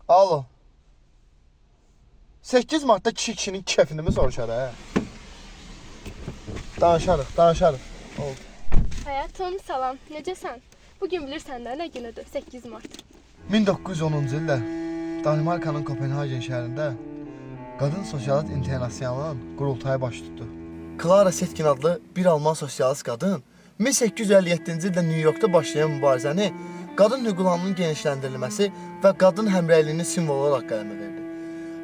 Alo. 8 Mart'ta kişinin kefini mi soruşar hə? Danışarıq. Oldu. Həyatım, salam. Necəsən? Bugün bilirsən də nə günüdür? 8 Mart. 1910-cu ildə Danimarkanın Kopenhagen şəhərində Qadın Sosialist İnternasionalının qurultayı baş tutdu. Klara Setkin adlı bir Alman sosialist qadın 1857-ci ildə New Yorkda başlayan mübarizəni qadın hüquqlarının genişləndirilməsi və qadın həmrəyliyinin simvolu olaraq qələmə verdi.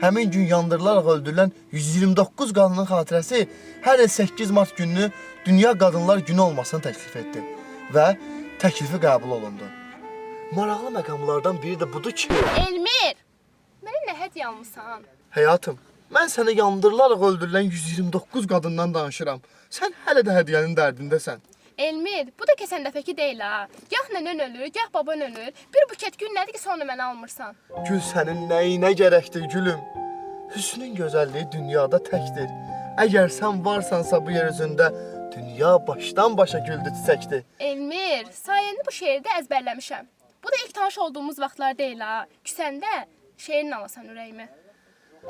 Həmin gün yandırılaraq öldürülən 129 qadının xatirəsi hər il 8 Mart gününü Dünya Qadınlar Günü olmasını təklif etdi və təklifi qəbul olundu. Maraqlı məqamlardan biri də budur ki... Elmir! Mənə nə hədiyyə almısan? Həyatım, mən sənə yandırılaraq öldürülən 129 qadından danışıram. Sən hələ də hədiyyənin dərdindəsən. Elmir, bu da keçən dəfəki deyil ha. Gah nənən ölür, gah baban ölür. Bir buket gül nədir ki, sonra mənə almırsan? Gül sənin nəyinə gərəkdir gülüm? Hüsnün gözəlliyi dünyada təkdir. Əgər sən varsansa bu yer üzündə, dünya başdan başa güldü çiçəkdir. Elmir, sayəni bu şeirdə əzbərləmişəm. Bu da ilk tanış olduğumuz vaxtlar deyil ha. Küsəndə şeirini alasan ürəyimi.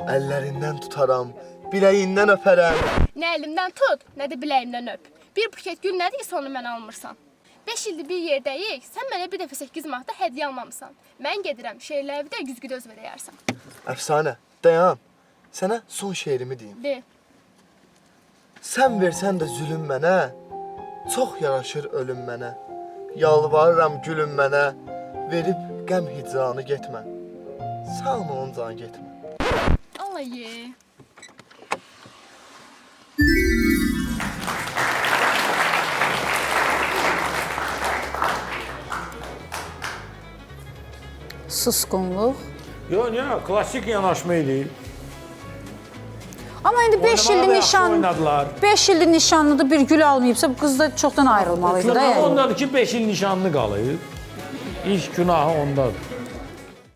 Əllərindən tutaram, biləyindən öpərəm. Nə əlimdən tut, nə də biləyimdən öp. Bir buket gül nədir ki, sonra mənə almırsan? 5 ildir bir yerdəyik, sən mənə bir dəfə 8 Martda hədiyyə almamısan. Mən gedirəm, şeirləri də güzgüdə özvə deyərsən. Əfsanə, dayan. Sənə son şeirimi deyim. De. Sən versən də zülüm mənə, çox yaraşır ölüm mənə. Yalvarıram gülüm mənə, verib qəm hicranı getmə. Sağma oncan getmə. Alayı. Susqunluq. Yox, klassik yanaşma idi. Amma indi 5 illik nişan, oynadılar. 5 illik nişanlıdır, bir gül almayıbsa bu qız da çoxdan ayrılmalıydı da yəni. Ondadır ki, 5 il nişanlı qalıb. İlk günahı ondadır.